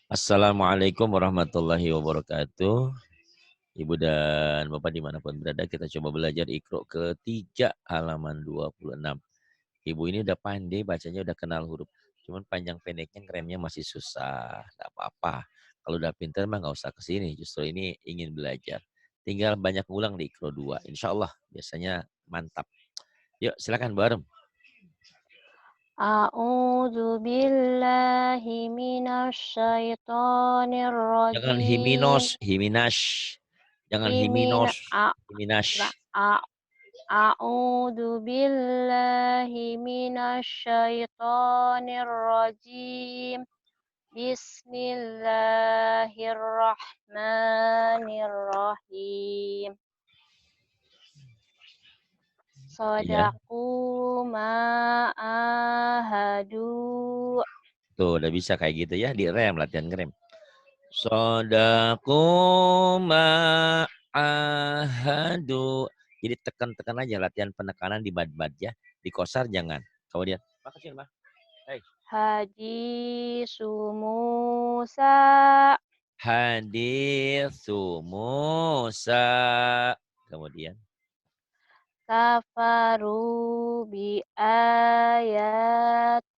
Assalamualaikum warahmatullahi wabarakatuh. Ibu dan Bapak dimanapun berada, kita coba belajar Iqra ketiga halaman 26. Ibu ini udah pandai bacanya, udah kenal huruf. Cuman panjang pendeknya ngeremnya masih susah. Tidak apa-apa. Kalau udah pintar mah nggak usah kesini. Justru ini ingin belajar. Tinggal banyak ulang di Iqra 2. Insya Allah biasanya mantap. Yuk silakan bareng. A'udzu billahi minasyaitonir Jangan rajim. himinas. Jangan Himina a himinas. ba a A'udzu billahi minasyaitonir rajim. Bismillahirrahmanirrahim. Iya. Shadaqu ma ahadu. Tuh udah bisa kayak gitu ya, direm, latihan ngerem. Sodaku ma'ahadu. Jadi tekan-tekan aja, latihan penekanan di bad-bad ya. Di kosar jangan. Kemudian, makasih Mbak. Hey. Hadis Musa. Hadis Musa. Kemudian. Kafaru bi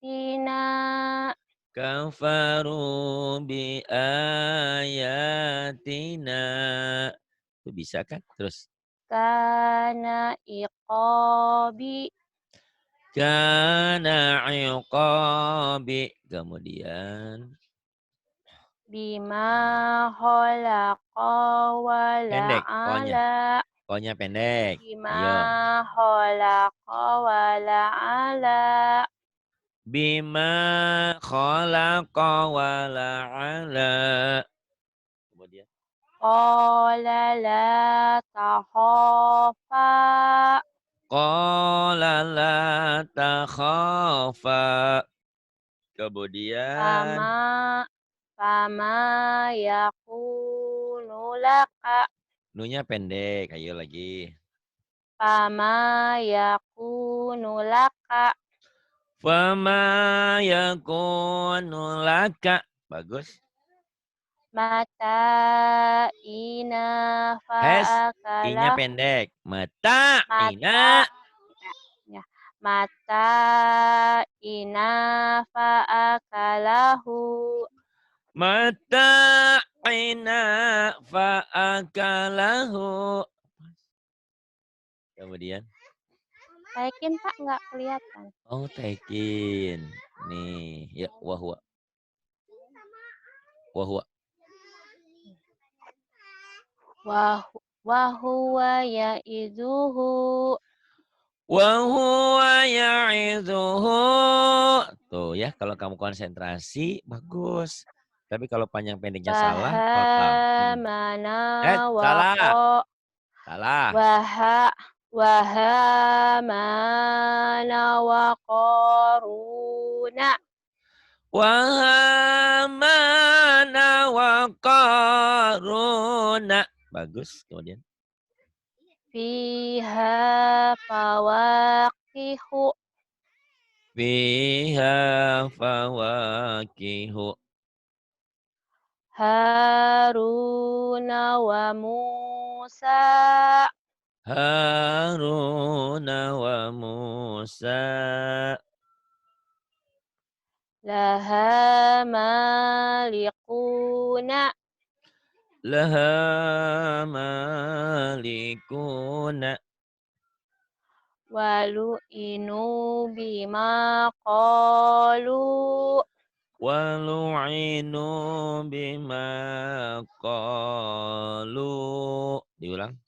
ayatina. Kafaru bi ayatina. Itu bisa kan? Terus. Kana iqabi. Kana iqabi. Kemudian. Bima khalaqa wa Pendek pokoknya. la'ala. Pokoknya pendek. Bima Ayo. khalaqa wa la'ala. Bima khalaqa wa la'ala. Kemudian. Qala la takhafa. Qala la takhafa. Kemudian. Fama fama yakunu laka. Nunya pendek. Ayo lagi. Fama yakunu laka. Fama yakunu laka. Bagus. Mata ina Hes. I-nya fa'akalah. pendek. Mata Mata ina. ya. Mata ina fa'akalahu. Mata ina fa'akalahu. Kemudian. Naikin Pak, nggak kelihatan. Oh, taikin. Nih, ya wahwa. Wahwa. Wahuwa ya'izuhu. Wahuwa ya'idhuhu. Tuh ya, kalau kamu konsentrasi, bagus. Tapi kalau panjang pendeknya salah, total. Wahamana Salah. waqo. Salah. Wahamana waqaruna. Wahamana wa qaruna. Bagus. Kemudian. Fiha fawaqihu. Fiha fawakihu. Haruna wa Musa. Haruna wa Musa. Laha malikuna. Laha malikuna. Walu inu bima qalu. Walu'inu bima qalu. Diulang.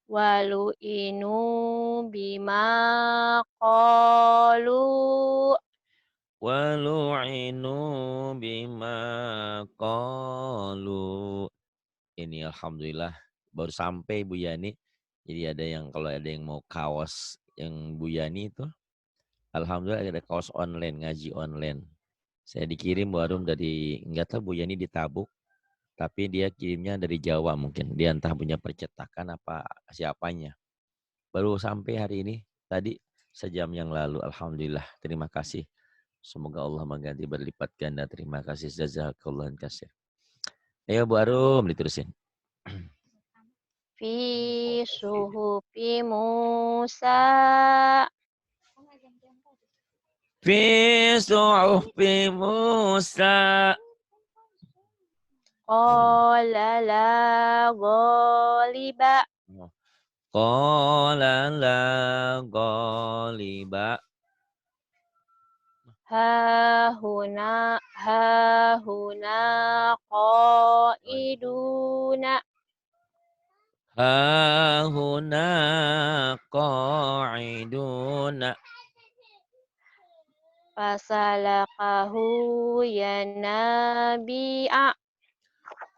Walu inu bima qalu. Walu'inu bima qalu. Ini alhamdulillah baru sampai Bu Yani. Jadi ada yang kalau ada yang mau kaos yang Bu Yani itu, alhamdulillah ada kaos online, ngaji online. Saya dikirim baru dari, enggak tahu Bu Yani di Tabuk, tapi dia kirimnya dari Jawa mungkin. Dia entah punya percetakan apa siapanya. Baru sampai hari ini, tadi sejam yang lalu. Alhamdulillah, terima kasih. Semoga Allah mengganti berlipat ganda. Terima kasih. Jazakallahu khairan. Ayo Bu Arum, diterusin. Fi suhufi Musa. Fi suhufi Musa. Qala la ghaliba. Qala la ghaliba. Hahuna qaiduna. Hahuna qa'iduna. Fasalakahu yanabi'a.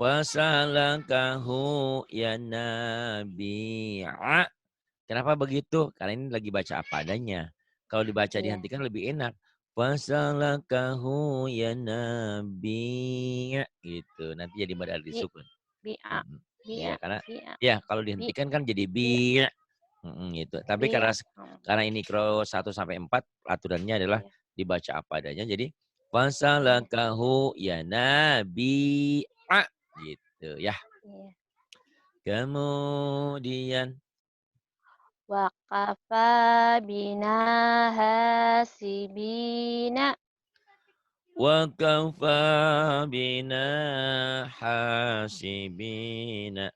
Wasalakahu ya nabi'a. Kenapa begitu? Karena ini lagi baca apa adanya. Kalau dibaca Iya, dihentikan lebih enak. Wasalakahu ya nabi'a. Gitu. Nanti jadi badal bi disukun. bi'a Iya, bi'a karena bi'a ya kalau bi dihentikan kan jadi bi'a bi. Gitu. Tapi bi'a. karena ini kro 1 sampai 4 aturannya adalah Iya, dibaca apa adanya. Jadi iya, wasalakahu ya nabi'a. Gitu ya. iya. Kemudian Wa kafa bina hasibina. wa kafa bina hasibina.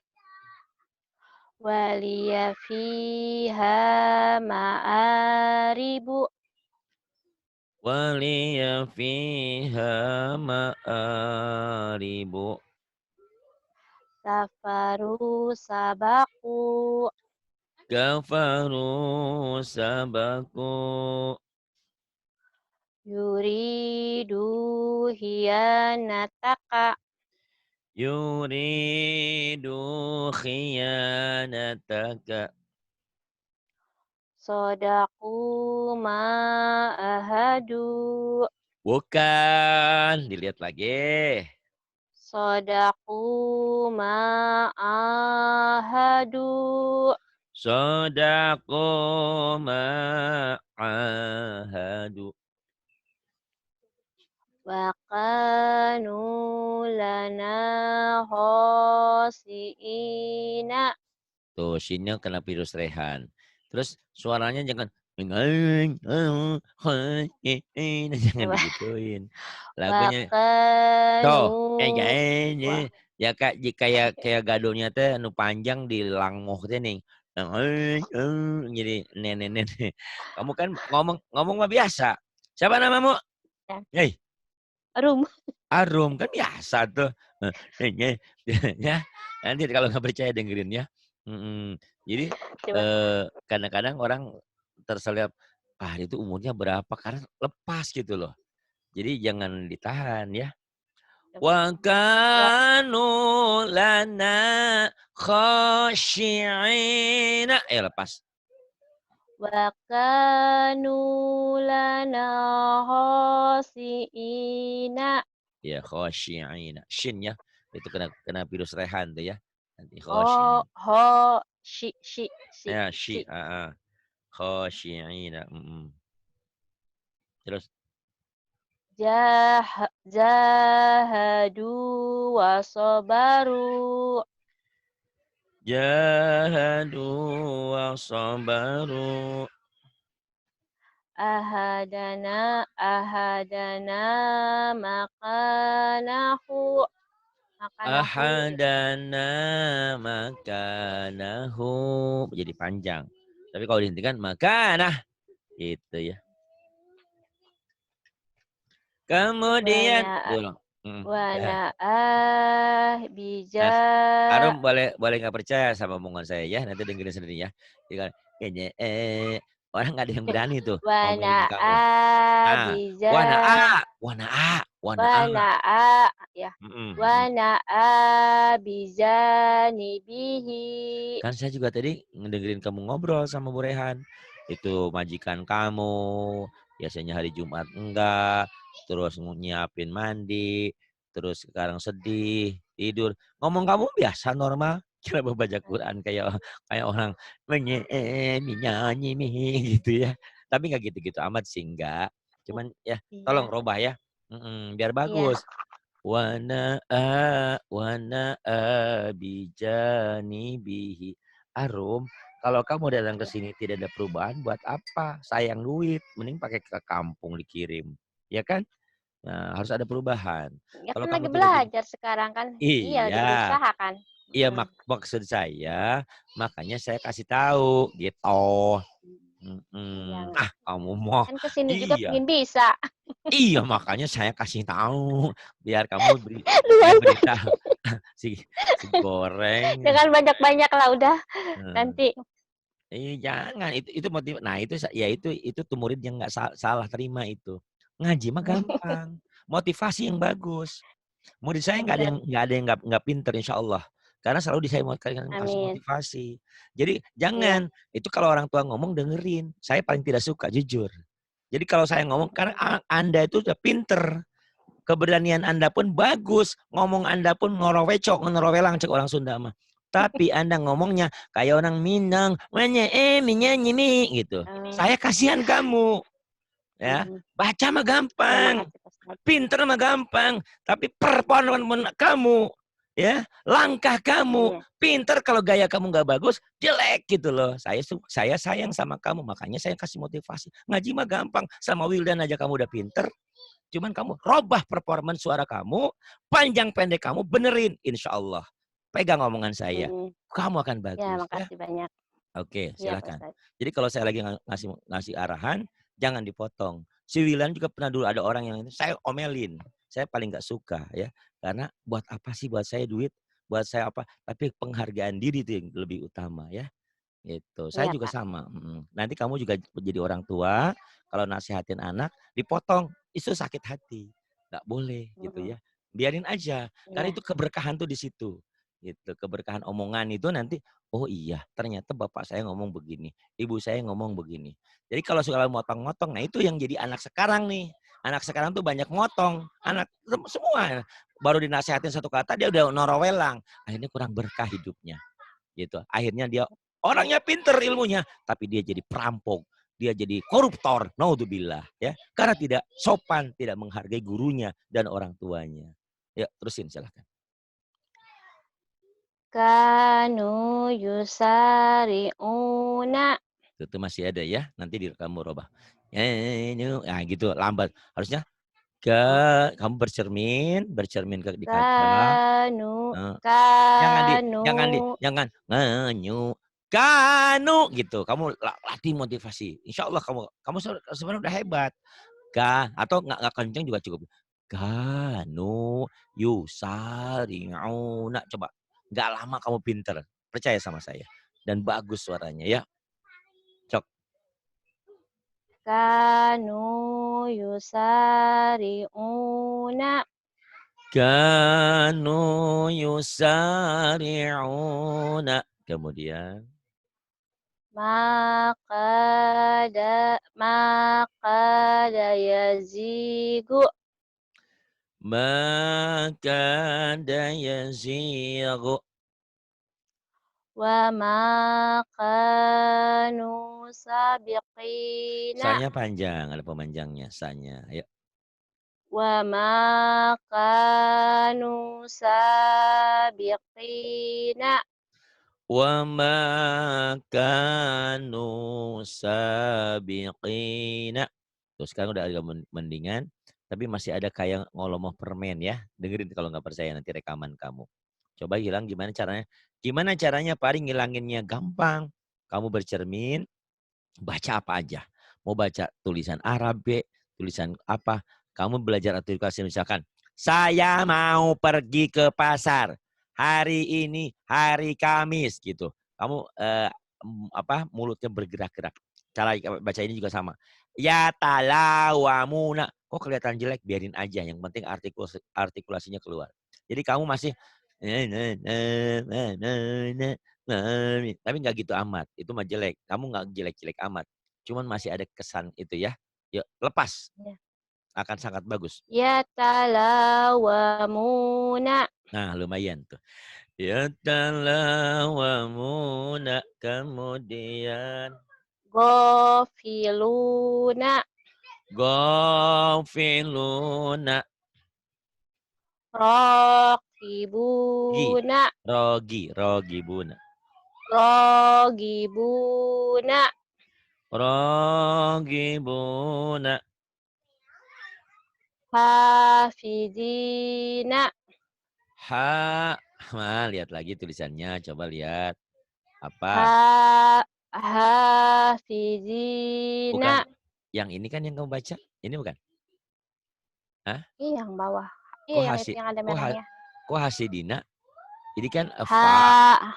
Waliya fiha ma'aribu. Waliya fiha ma'aribu. Safaru sabaku. Kafaru sabaku. Yuridu hiyanataka. Yuridu khiyanataka. Sodaku ma'ahadu. Bukan. Dilihat lagi. Sodaku ma'ahadu. Sodaku ma'ahadu. Wa kanu lana khosiina. Tuh, shinnya kena virus rehan. Terus suaranya jangan jangan Wa digituin. wa Lagunya kanu tuh, wa ya kak kayak kayak gadonya teh anu panjang di langoh teh nih. Jadi nenek-nenek. Kamu kan ngomong ngomong mah biasa. Siapa namamu? ya, Hei, rum. Arum kan biasa tuh. Ya, nanti kalau nggak percaya dengerin ya. Jadi Coba. kadang-kadang orang terselip, ah itu umurnya berapa? Karena lepas gitu loh. Jadi jangan ditahan ya. Coba. Wa Wa kanu lana khashi'ina. Lepas. wa kanu lana khosiina. Ya khashi'ina. Shin ya. Itu kena virus rehan tuh ya. Nanti Oh, khashi'in. ho, Ya, shi. khashi'ina. Terus Jahadu wa sabaru. jahadu wa sabaru. Ahadana makanahu. Ahadana makanahu. Jadi panjang. Tapi kalau dihentikan makanah. Itu ya. Kemudian Wana dulu. Ya. wana Nah, bija. Arum boleh nggak percaya sama omongan saya ya. Nanti dengerin sendiri ya. Jadi kan, kayaknya orang nggak ada yang berani tuh mau Wana miripin kamu. Nah, bija. wana a. Wana ya. Wana bijanibihi. Kan saya juga tadi ngedengerin kamu ngobrol sama Bu Rehan. Itu majikan kamu, biasanya hari Jumat enggak, terus nyiapin mandi, terus sekarang sedih, tidur. Ngomong kamu biasa normal. Kenapa baca Quran kayak kayak orang nyanyi gitu ya. Tapi nggak gitu-gitu amat sih enggak. Cuman ya tolong Iya. robah ya. Biar Iya. bagus. Wa na'a bijanibihi. Arum, kalau kamu datang ke Iya. sini tidak ada perubahan, buat apa? Sayang duit, mending pakai ke kampung dikirim. Ya kan? Nah, harus ada perubahan. Ya Kalau kan kamu lagi tidak jadi belajar sekarang kan. Iya, lagi iya, berusaha kan. iya Mhm. maksud saya, makanya saya kasih tahu gitu. Iya, Kamu mah kan ke sini juga iya. pengen bisa. Iya, makanya saya kasih tahu biar kamu saya Luas. beritahu si si goreng. Jangan banyak-banyak lah udah, Heeh. nanti. Jangan itu motiv nah itu ya itu tuh murid yang nggak salah terima itu. Ngaji mah gampang, motivasi yang bagus. Murid saya Bener. nggak ada yang nggak pinter insyaallah. Karena selalu saya kasih Amin. motivasi. Jadi Iya. jangan, itu kalau orang tua ngomong dengerin, saya paling tidak suka jujur. Jadi kalau saya ngomong karena Anda itu udah pinter. Keberanian Anda pun bagus, ngomong Anda pun ngorowecok, ngorowelang cek orang Sunda mah. Tapi Anda ngomongnya kayak orang Minang, minyanyi gitu. Eee, Saya kasihan kamu, ya. mhm. Baca mah Iya, gampang, makasih Pak Ustad. pinter mah gampang, tapi performa kamu, ya, langkah kamu, Iya. pinter kalau gaya kamu nggak bagus, jelek gitu loh. Saya sayang sama kamu, makanya saya kasih motivasi. Ngaji mah gampang, sama Wildan aja kamu udah pinter. Cuman kamu robah performance suara kamu, panjang pendek kamu benerin, insya Allah. Pegang omongan saya, Mhm. kamu akan Ya, bagus ya. makasih banyak. Oke, Iya, Pak silakan. Ustad. Jadi kalau saya lagi ngasih ngasih arahan, jangan dipotong. Si Wilan juga pernah dulu ada orang yang saya omelin. Saya paling nggak suka ya, karena buat apa sih buat saya duit, buat saya apa? Tapi penghargaan diri itu yang lebih utama ya. Gitu. Saya Iya, juga Pak. sama, Nanti kamu juga jadi orang tua, kalau nasihatin anak dipotong, itu sakit hati. Nggak boleh gitu Mhm. ya. Biarin aja, karena Iya. itu keberkahan tuh di situ. Gitu, keberkahan omongan itu nanti, oh iya ternyata bapak saya ngomong begini, ibu saya ngomong begini. Jadi kalau suka motong-motong, nah itu yang jadi anak sekarang nih. Anak sekarang tuh banyak motong, anak semua. Baru dinasehatin satu kata dia udah norowelang, akhirnya kurang berkah hidupnya gitu. Akhirnya dia orangnya pinter ilmunya, tapi dia jadi perampok, dia jadi koruptor, naudzubillah ya. Karena tidak sopan, tidak menghargai gurunya dan orang tuanya. Ya, terusin silahkan. Kanu yusari'una. Itu masih ada ya, nanti direkam murabah. Nah gitu, lambat. Harusnya Oh. kamu bercermin di kaca. Kanu Eee, jangan kanu jangan nganyu, kanu gitu. Kamu latih motivasi. Insya Allah kamu sebenarnya udah hebat. Atau nggak kenceng juga cukup. Kanu yusari'una. Coba, nggak lama kamu pinter. Percaya sama saya. Dan bagus suaranya ya. Cok. kanu yusari'una. Kanu yusari'una. Kemudian. Maka yazigu. Maka yazighu. Wa makanu sabiqina. Sanya panjang, ada pemanjangnya, sanya. Ayo. Wa makanu sabiqina. Wa ma kanu sabiqina. Tuh sekarang udah agak mendingan, tapi masih ada kayak ngolomoh permen ya. Dengerin kalau nggak percaya nanti rekaman kamu. Coba hilang gimana caranya? Gimana caranya paling ngilanginnya? Gampang. Kamu bercermin, baca apa aja. Mau baca tulisan Arab, tulisan apa. Kamu belajar artikulasi misalkan, saya mau pergi ke pasar. Hari ini hari Kamis gitu. Kamu mulutnya bergerak-gerak. Cara baca ini juga sama. Ya talawamuna. Kok kelihatan jelek? Biarin aja. Yang penting artikulasinya keluar. Jadi kamu masih tapi nggak gitu amat. Itu mah jelek. Kamu nggak jelek-jelek amat. Cuman masih ada kesan itu ya. Yuk, lepas. Ya. Akan sangat bagus. Yatalawamuna. Nah, lumayan tuh. Ya talawamuna. Kemudian. Ghafiluna. Ghafiluna. Gi. Raqibuna. Rogibuna. Raqibuna. Rogibuna. Hafidina. Lihat lagi tulisannya, coba lihat. Apa? Hafidina. Bukan yang ini kan yang kamu baca? Ini bukan? Hah? Ini yang bawah. Iya Kok yang itu yang ada merahnya. Hasidina? Ini kan fa. Ha.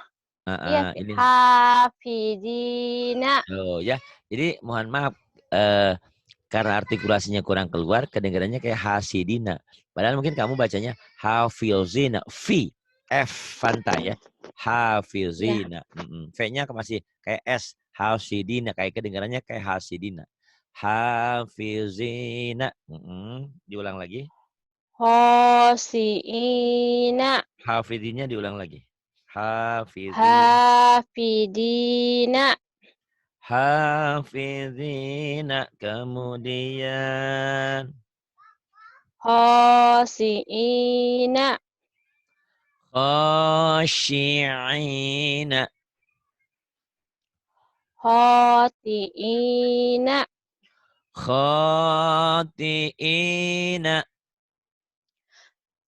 Iya, Ini. hafidina. Oh ya. Jadi mohon maaf eh karena artikulasinya kurang keluar, kedengarannya kayak hasidina. Padahal mungkin kamu bacanya hafilzina, F Fanta ya. Ya. Hafilzina. V-nya masih kayak S, hasidina, kayak kedengarannya kayak hasidina. Hafilzina. Diulang lagi. Hosiina. Hafidinnya diulang lagi. Hafidin. Hafidina. Hafidina. Kemudian Hosiina. khashi'ina. Khotiina. Khati'ina.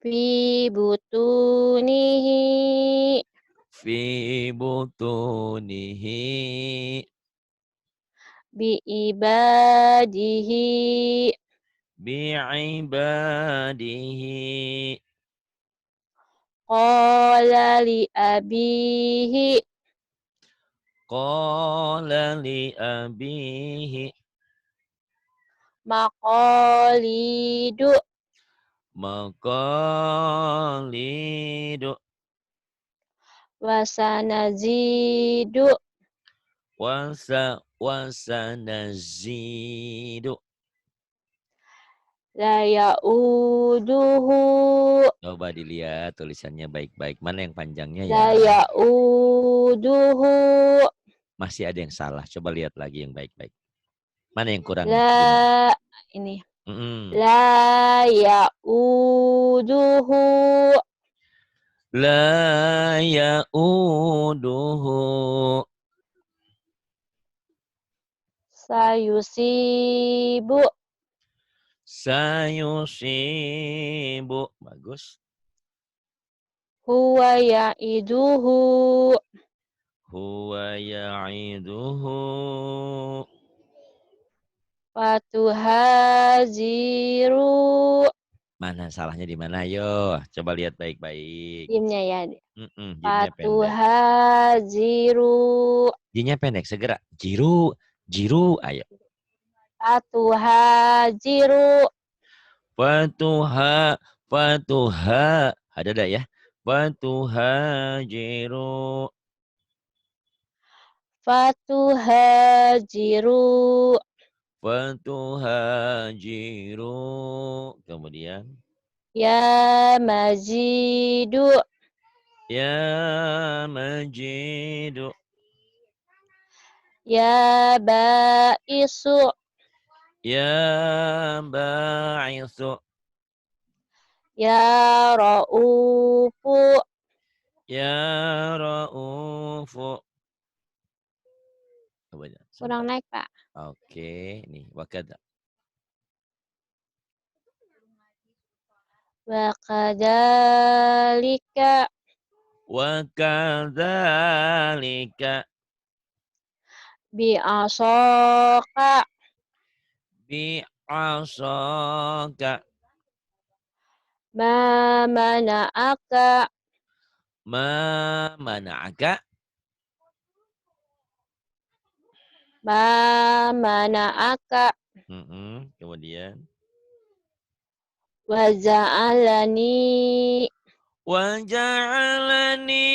Fi butunihi. Fi butunihi. Bi ibadihi. Bi'ibadihi. Qala li abihi. Qala li abihi. Maqalidu. Maqalidu. Wasanazidu. Wasanazidu. La ya'uduhu. Coba dilihat tulisannya baik-baik. Mana yang panjangnya ya? La ya'uduhu. Masih ada yang salah. Coba lihat lagi yang baik-baik. Mana yang kurang nih? Gimana? La ini. Mm-mm. La ya'uduhu. La ya'uduhu. Sayusibu. Sayusibu. Bagus. Huwa ya'iduhu. Huwa ya'iduhu. Fatuhaziru. Mana salahnya di mana? Ayo, coba lihat baik-baik. Jimnya ya. Jinnya pendek. Fatuhaziru. Jinnya pendek, segera. Jiru, jiru, ayo. Fatuhaziru. Fatuha. Ada ya? Fatuhajiru. Fatuhajiru. Fatuhajiru. Kemudian. Ya Majidu. Ya Majidu. Ya Baisu. Ya Ba'isu. Ya Ra'ufu. Ya Ra'ufu. Coba ya, Kurang sebentar. naik, Pak. Oke, nih wakada. Wa kadzalika. Wa kadzalika. Bi'asaka. Bi'asaka. Ma mana'aka. Ma mana'aka. Ma mana'aka. Kemudian. Wa ja'alani. Wa ja'alani.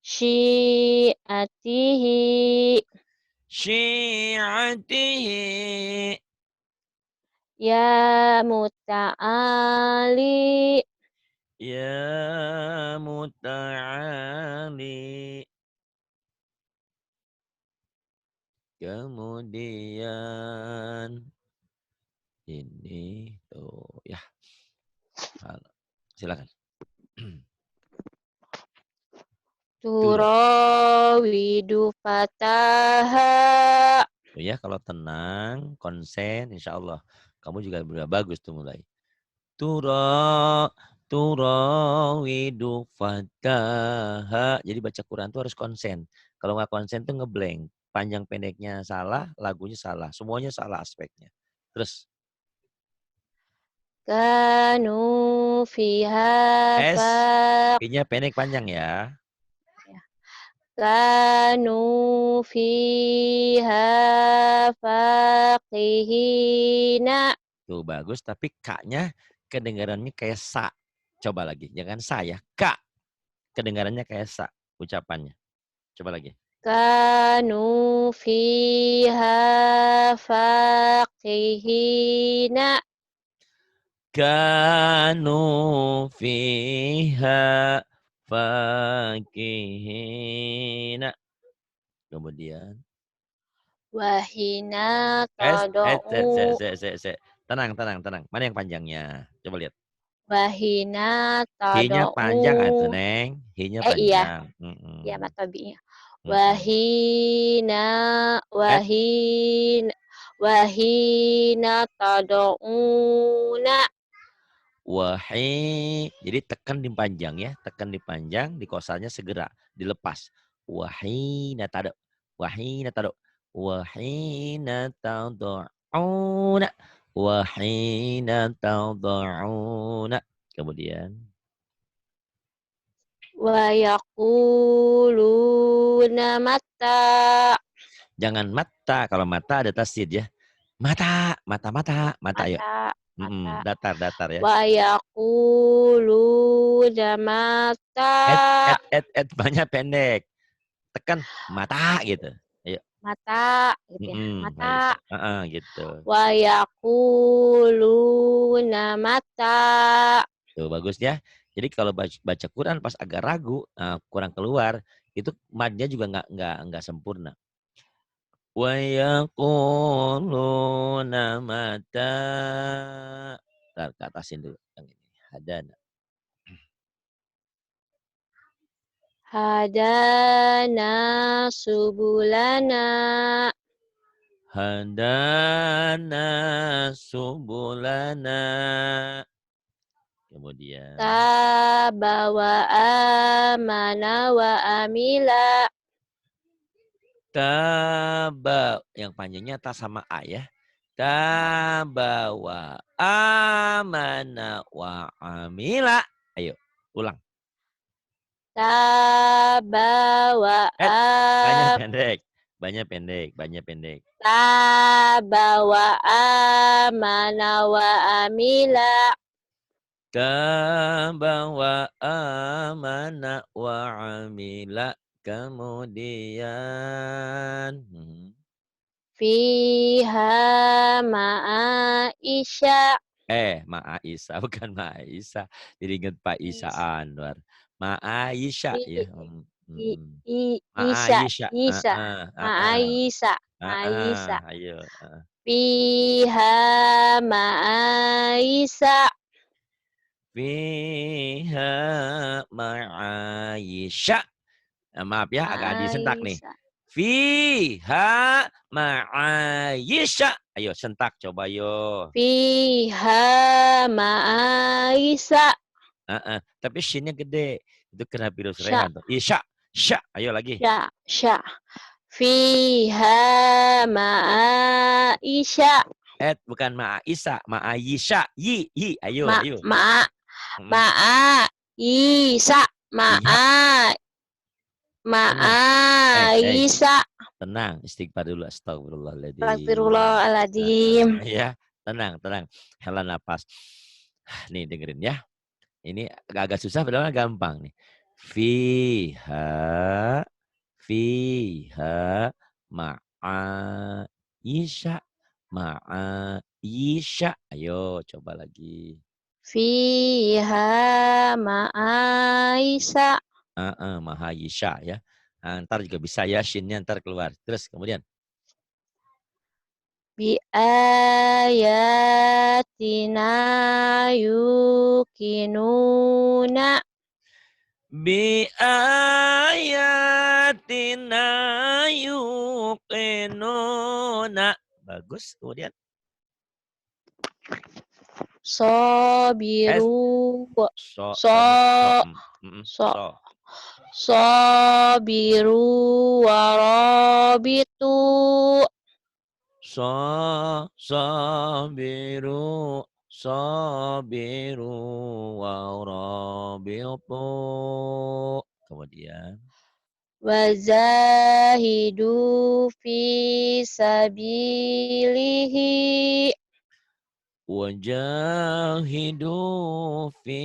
Syi'atihi. Syi'atihi. Ya muta'ali. Ya muta'ali. Kemudian ini tuh ya. Silakan. Tuh Turawidu fataha. Tuh ya, kalau tenang, konsen, insya Allah kamu juga udah bagus tuh mulai. Turawidu fataha. Jadi baca Quran tuh harus konsen. Kalau nggak konsen tuh ngeblank. Panjang pendeknya salah, lagunya salah. Semuanya salah aspeknya. Terus Kanu fiha S, faq. P-nya pendek panjang ya. Kanu fiha faqihina. Tuh bagus, tapi K-nya kedengarannya kayak sa. Coba lagi, jangan sa ya. K. Kedengarannya kayak sa ucapannya. Coba lagi. Kanu fiha faqihina. Kanu fiha fakihina. Kemudian Wahina S, tada'u. tenang, tenang, tenang. Mana yang panjangnya? Coba lihat. Wahina H-nya panjang atau tada'u. Neng? H-nya Iya. panjang. Ya matobinya. Wahina, S, wahina, wahina tada'una. wahi. Jadi tekan di panjang ya. Tekan di panjang, di kosalnya segera. Dilepas. Wahina tado. Wahina tado. Wahina tada'una. Wahina tada'una. Kemudian. Wa yaquluna mata. Jangan mata. Kalau mata ada tasdid ya. Mata. Mata, mata. Mata ayo. Mata, mata. Datar, datar ya. Wa yaquluna mata. Banyak pendek. Tekan mata gitu. Ayo. Mata gitu ya. Bagus. Mata. Gitu. Wa yaquluna mata. Tuh bagus ya. Jadi kalau baca Quran pas agak ragu, kurang keluar, itu madnya juga nggak sempurna. Wa yaquluna mata. Ntar ke atasin dulu yang ini. Hadana. Hadana subulana. Hadana subulana. Kemudian Taba wa amana wa amila. taba, yang panjangnya ta sama a ya. Taba wa amana wa amila. Ayo, ulang. Taba wa Banyak am. pendek. Banyak pendek, banyak pendek. Taba wa amana wa amila. Taba wa amana wa amila. Kemudian Fiha ma'isha. Ma'aisa, bukan Ma'aisa. Jadi ingat Pak Isa Anwar. Ma'aisha ya. Isa, Ma'aisha. Isa, Ma'isa, Ma'isa. Ayo. Fiha ma'isa. Fiha ma'aisha. Maaf ya, agak disentak nih. Ma'isa. Fiha ma'aisha. Ayo sentak coba yo. Fiha ma'isa. Tapi shinnya gede. Itu kena virus Sya, Rehan tuh. Isya. Sya. Ayo lagi. sya, sya. Fiha ma'isha. Bukan Ma'isa. Ma'aisha. Yi. Ayo, Ma, ayo. ma, ma'isa. Iya. Tenang. Ma'isa. Tenang. Istighfar dulu. Astagfirullahaladzim. Astagfirullahaladzim. Ya. Tenang. Hela napas. Nih dengerin ya. Ini agak susah padahal gampang nih. Fiha ma'aisha. Ma'aisha. Ayo coba lagi. Fiha ma'isa. Mahayisha ya. Ntar juga bisa ya shinnya ntar keluar. Terus kemudian. Biayatina yukinuna. Biayatina yuqinuna. Bagus. Kemudian Sobiru. so So. sonya so. So. So. Sobiru warabitu. Sabiru sabiru wa rabitu. Kemudian Wazahidu fi sabilihi. wajahidu fi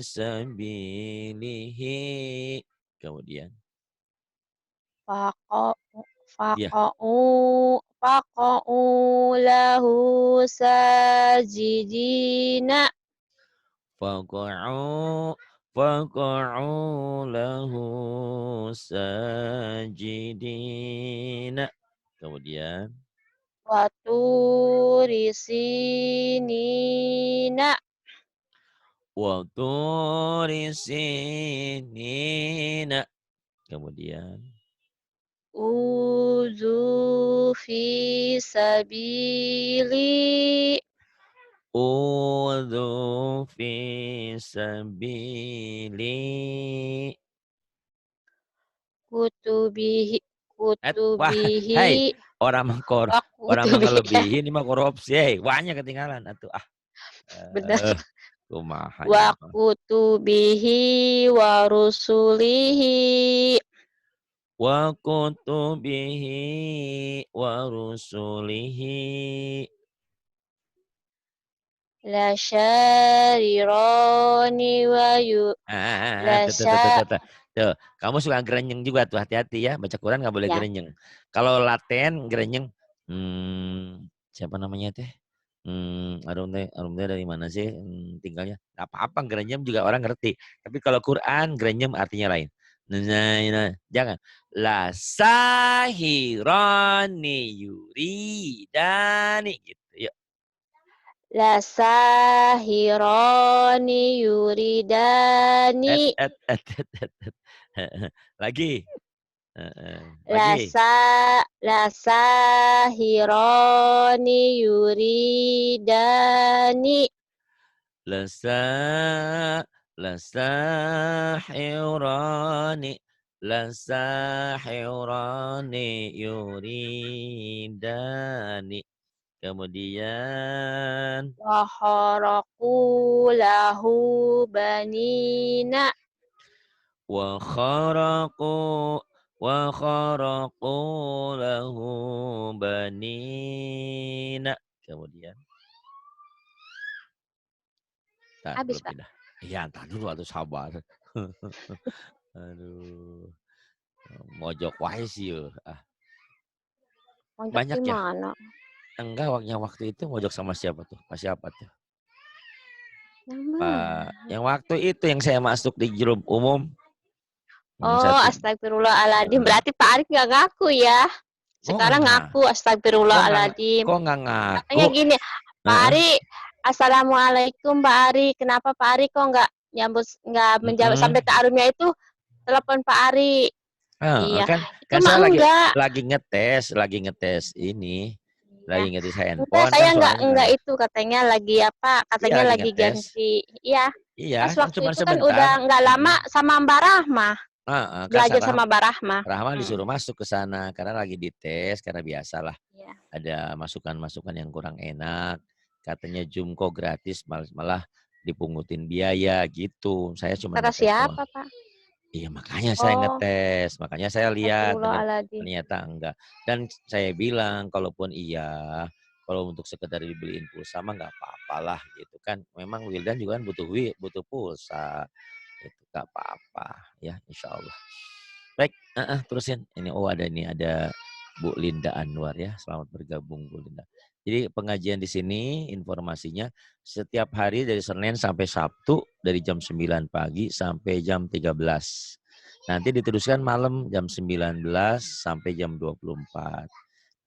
sabilihi. Kemudian ya Faqa'u lahu sajidina. faqa'u faqa'u lahu sajidina. Kemudian Waturi sinina. wa turi sinina. Kemudian Uzu fi sabili. udhu fi sabili. Kutubihi. Wah, hai, Kutubihi. orang Kutubihi. mengelebihi ini mah korupsi. Hei, wahnya ketinggalan atuh. Benar. Kumaha Wa ini mah. kutubihi wa rusulihi. Wa kutubihi wa rusulihi. La syarironi wa yu. La Tuh, tuh, tuh, tuh, sya. tuh, tuh. Tuh, kamu suka gerenyeng juga tuh, hati-hati ya. Baca Quran nggak boleh Ya. gerenyeng. Kalau laten gerenyeng, siapa namanya teh? Arum teh dari mana sih tinggalnya? Gak apa-apa, gerenyem juga orang ngerti. Tapi kalau Quran, gerenyem artinya lain. Nah, jangan. La sahirani yuridani gitu. Yuk. La sahironi yuridani. Lagi. Lagi. La sahironi yuridani. Lasa lasahirani yuridani. Kemudian Wa kharaku lahu banina. wa kharaqu lahu banina. Kemudian Habis, belum Pak. pindah. Iya, entar dulu atuh sabar. Aduh. Mojok wae sih yeuh. Mojok Banyak di ya? mana? Enggak, waktu itu mojok sama siapa tuh? Pas siapa tuh? Yang mana? Yang waktu itu yang saya masuk di grup umum. Oh, astagfirullahaladzim. Berarti Pak Arif nggak ngaku ya? Kok nggak Sekarang ngaku astagfirullahaladzim. kok nggak ngaku? Katanya gini, Pak Heeh. Ari, Assalamualaikum Pak Ari. Kenapa Pak Ari kok nggak menjawab sampai ta'arumnya itu telepon Pak Ari. Iya, Kan itu mah saya enggak. lagi ngetes ini. Ya. Lagi ngetes Enggak, handphone kan saya enggak soalnya. itu katanya lagi apa? Iya, Katanya lagi lagi ngetes. ganti. Iya. Iya, Pas kan waktu cuma itu kan sebentar. udah enggak lama sama Mbak Rahma. Kan Belajar sama Mbak Rahma. Rahma disuruh masuk ke sana karena lagi dites, karena biasalah Iya. ada masukan-masukan yang kurang enak. Katanya Zoom kok gratis, malah dipungutin biaya gitu. Saya cuma Kata ngetes doang. siapa, Pak? Iya, makanya saya ngetes, makanya saya lihat ternyata enggak. Dan saya bilang kalaupun iya, kalau untuk sekedar dibeliin pulsa mah nggak apa-apalah gitu kan. Memang Wildan juga kan butuh pulsa. Itu nggak apa-apa ya, insya Allah. Baik, terusin. Ada Bu Linda Anwar ya. Selamat bergabung Bu Linda. Jadi pengajian di sini informasinya setiap hari dari Senin sampai Sabtu dari jam 9 pagi sampai jam 13. Nanti diteruskan malam jam 19 sampai jam 24.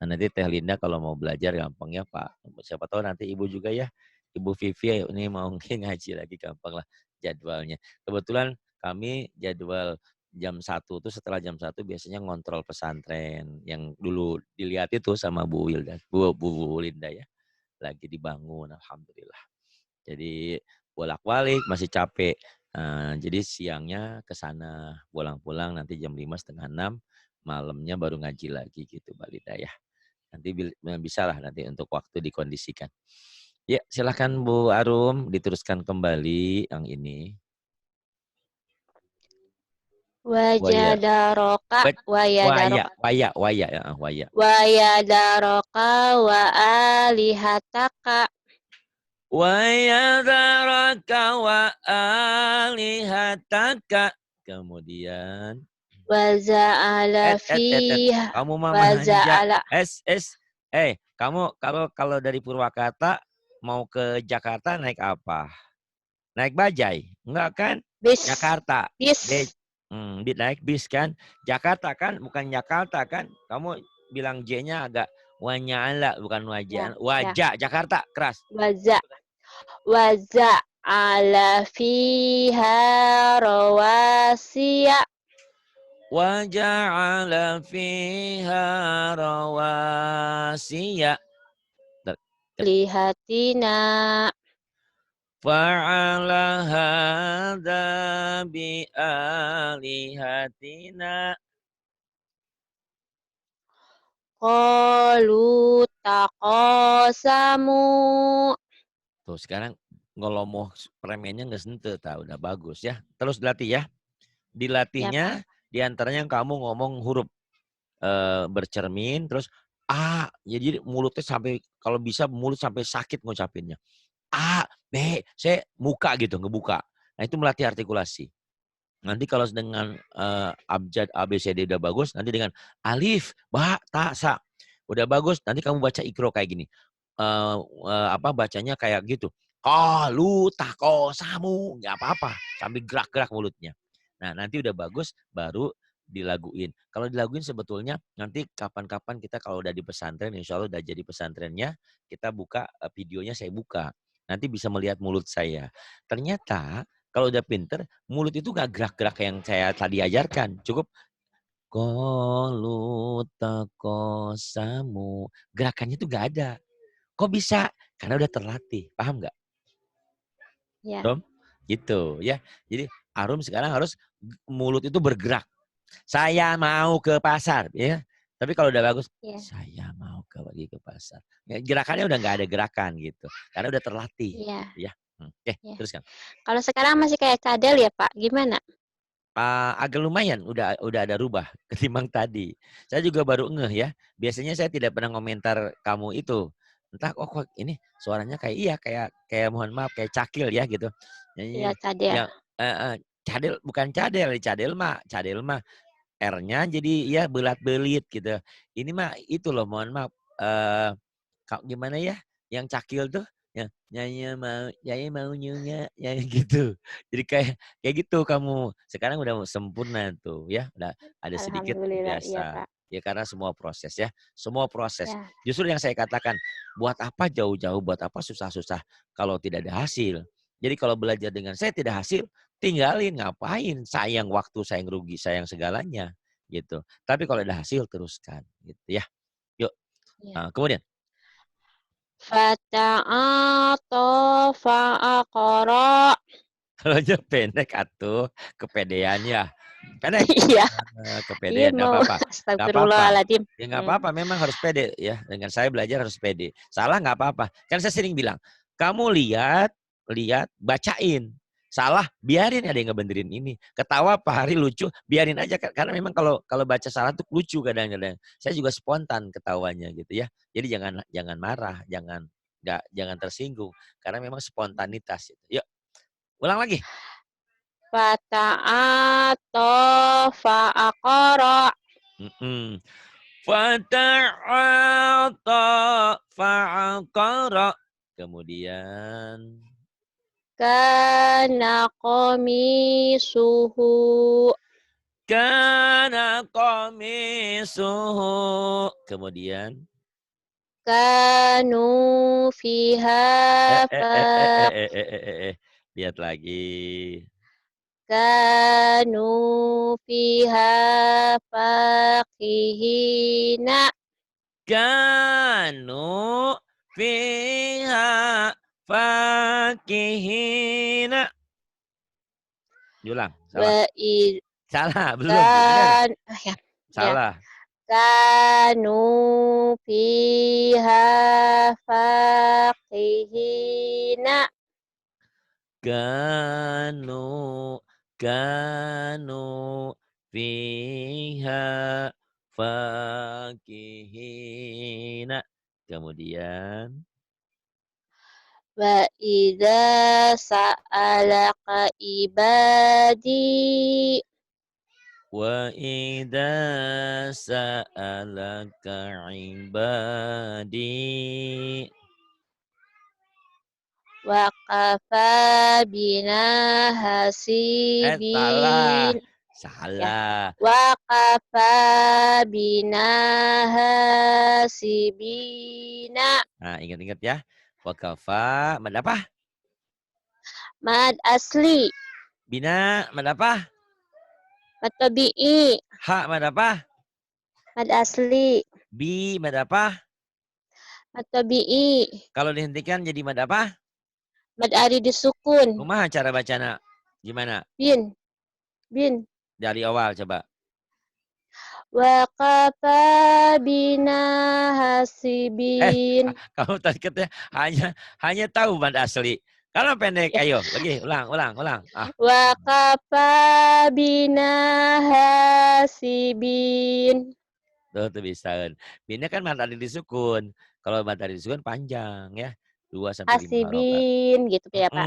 Nah, nanti Teh Linda kalau mau belajar gampang ya Pak. Siapa tahu nanti Ibu juga ya. Ibu Vivi ini mau ngaji lagi gampang lah jadwalnya. Kebetulan kami jadwal jam 1 tuh setelah jam 1 biasanya ngontrol pesantren. Yang dulu dilihat itu sama Bu Wilda, Bu Linda ya. Lagi dibangun, Alhamdulillah. Jadi bolak-balik masih capek. Jadi siangnya ke sana, pulang-pulang nanti jam 5 setengah 6, malamnya baru ngaji lagi gitu Mbak Linda ya. Nanti bisa lah nanti untuk waktu dikondisikan. Ya, silakan Bu Arum diteruskan kembali yang ini. Waya, Wajadaroka waya, wayadaroka waya, ya, waya. wayadaroka wa alihataka Waya daraka wa alihataka. Kemudian waza'ala fiha kamu mah manja. waza'ala Kalau dari Purwakarta mau ke Jakarta naik apa? Naik bajai? Enggak kan? bis Jakarta. bis Naik bis kan? Jakarta kan? Bukan Jakarta kan? Kamu bilang J-nya agak wanyala, bukan ya wajah. ya Wajah, Jakarta, keras. waza'ala fiha rawasiya Waja'ala fiha rawasiya. lihatina Fa'ala hadza bi alihatina. qalu taqasamu. Tuh sekarang ngolomoh premennya nggak sentuh, tahu udah bagus ya. Terus dilatih ya. Ya, Pak. Dilatihnya diantaranya kamu ngomong huruf bercermin, terus jadi mulutnya sampai kalau bisa mulut sampai sakit ngucapinnya. A, B, C, muka gitu, ngebuka. Nah itu melatih artikulasi. Nanti kalau dengan abjad A, B, C, D udah bagus, nanti dengan alif, ba, ta, sa. Udah bagus, nanti kamu baca ikro kayak gini. Bacanya kayak gitu. Kalu, tako, samu. Nggak apa-apa, sambil gerak-gerak mulutnya. Nah nanti udah bagus, baru dilaguin. Kalau dilaguin sebetulnya nanti kapan-kapan kita kalau udah di pesantren, insya Allah udah jadi pesantrennya, kita buka videonya, saya buka. Nanti bisa melihat mulut saya. Ternyata kalau udah pinter, mulut itu gak gerak-gerak yang saya tadi ajarkan. Cukup kolu takosamu. Gerakannya itu gak ada. Kok bisa? Karena udah terlatih. Paham gak? Ya. Dom? Gitu ya. Jadi Arum sekarang harus mulut itu bergerak. Saya mau ke pasar. Ya. Tapi kalau udah bagus, Ya. saya mau pergi ke pasar. Ya, gerakannya udah gak ada gerakan gitu. Karena udah terlatih. Ya. Gitu, ya. Oke, Ya. teruskan. Kalau sekarang masih kayak cadel ya Pak, gimana? Agak lumayan udah ada rubah ketimbang tadi. Saya juga baru ngeh ya. Biasanya saya tidak pernah komentar kamu itu. Entah kok ini suaranya kayak mohon maaf kayak cakil ya gitu. Iya Nyanyi cadel. yang cadel bukan cadel mah R-nya jadi ya belat-belit gitu. Ini mah itu loh mohon maaf gimana ya yang cakil tuh ya nyanyi mau nyunya ya gitu. Jadi kayak gitu kamu. Sekarang udah sempurna tuh ya. Udah ada sedikit Alhamdulillah, iya biasa. Pak. Ya karena semua proses ya. Semua proses. Ya. Justru yang saya katakan, buat apa jauh-jauh, buat apa susah-susah kalau tidak ada hasil. Jadi kalau belajar dengan saya tidak hasil, tinggalin ngapain? Sayang waktu, sayang rugi, sayang segalanya gitu. Tapi kalau ada hasil teruskan gitu ya. Yuk. Ya. Kemudian Fata'ato fa'aqara. kalau aja pendek atuh kepedeannya. Pendek. Iya. Iya Kepedean nggak mau. apa-apa. Nggak apa-apa. Astagfirullahaladzim. Ya nggak apa-apa. Memang harus pede ya. Dengan saya belajar harus pede. Salah nggak apa-apa. Kan saya sering bilang, kamu lihat, bacain. Salah, biarin ada yang ngebenerin ini. Ketawa Pak Hari lucu, biarin aja. Karena memang kalau baca salah tuh lucu kadang-kadang. Saya juga spontan ketawanya gitu ya. Jadi jangan marah, jangan tersinggung. Karena memang spontanitas. Yuk, ulang lagi. Fata'ato fa'aqara. Fata'ata fa'aqara. Kemudian Kana qamisuhu. kana qamisuhu. Kemudian kanu fiha fa Lihat lagi. kanu fiha faqihina. Kanu fiha fakihina. Diulang, salah. Wa id Salah, belum bener. kan ya, ya. Salah. Kanu fiha faqihina. Kanu kanu fiha fakihina. Kemudian Wa idza sa'alaka ibadi wa idza sa'alaka ibadi. wa kafa bina Salah. hasibin. Ya. Salah. Wa kafa bina hasibina. Nah, ingat-ingat ya. Wakafa, mad apa? Mad asli. Bina, mad apa? Mad tabi'i. Ha, mad apa? Mad asli. Bi, mad apa? Mad tabi'i. Kalau dihentikan jadi mad apa? Mad ari disukun. Kumaha cara bacana? Gimana? Bin. Bin. Dari awal coba. Wa kafa bina hasibin. Kamu tadi katanya hanya tahu mad asli. Kalau pendek, Ya. ayo lagi ulang. Wa kafa bina hasibin. Tuh bisa. Bina kan mad ari disukun. Kalau mad ari disukun panjang ya. 2 sampai 5 harokat. Hasibin gitu ya, Pak.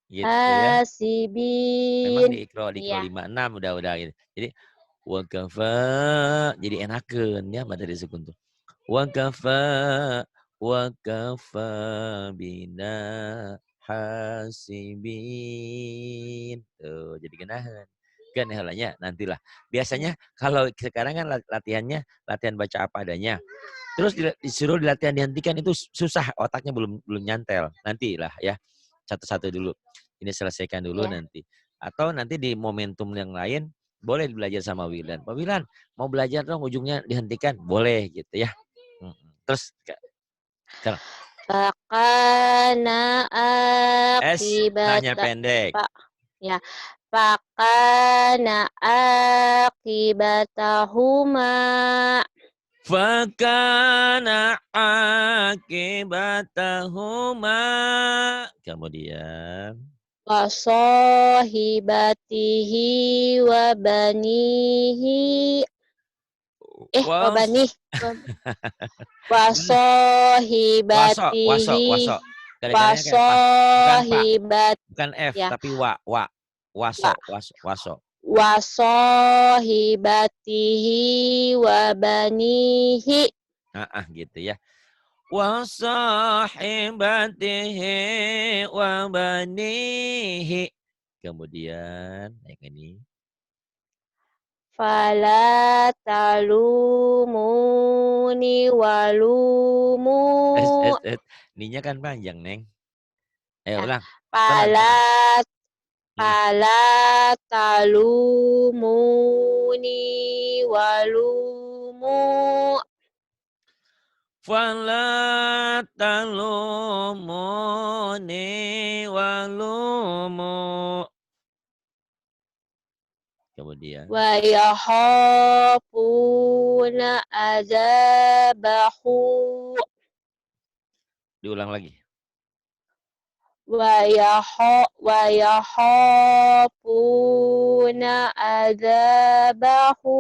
Gitu ya. Memang Hasibin. di Iqra Iya. 56 udah gitu. Jadi wa kafa jadi enakeun ya mad ari disukun tuh. Wa kafa bina hasibin. Tuh, jadi geunaheun. Kan heulanya nantilah. Biasanya kalau sekarang kan latihannya latihan baca apa adanya. Terus disuruh dilatihan dihentikan itu susah, otaknya belum nyantel. Nantilah ya. Satu-satu dulu. Ini selesaikan dulu Ya. nanti. Atau nanti di momentum yang lain boleh belajar sama Wilan. Pak Wilan, mau belajar dong ujungnya dihentikan? Boleh gitu ya. Terus sekarang Fakana nanya akibata. pendek. Pak. Ya. Fakana akibatahuma. Fakana akibatahuma. Kemudian Wasahibatihi wa banihi. Wa was banih. waso Wasahibatihi. Kadang-kadangnya kayak apa? Bukan pak, Wasahibat. bukan F Ya. tapi wa. Waso. Wasahibatihi wa banihi. Gitu ya. Wasahibatihi wa banihi. Kemudian yang ini. Fala talumuni walumu. Ninya kan panjang, Neng. Ayo Ya. ulang. Tenang. Fala talumuni walumu. Fala talumuni walumu. Kemudian. Wa yakhafuna azabahu. Diulang lagi. Wa yakhafuna azabahu.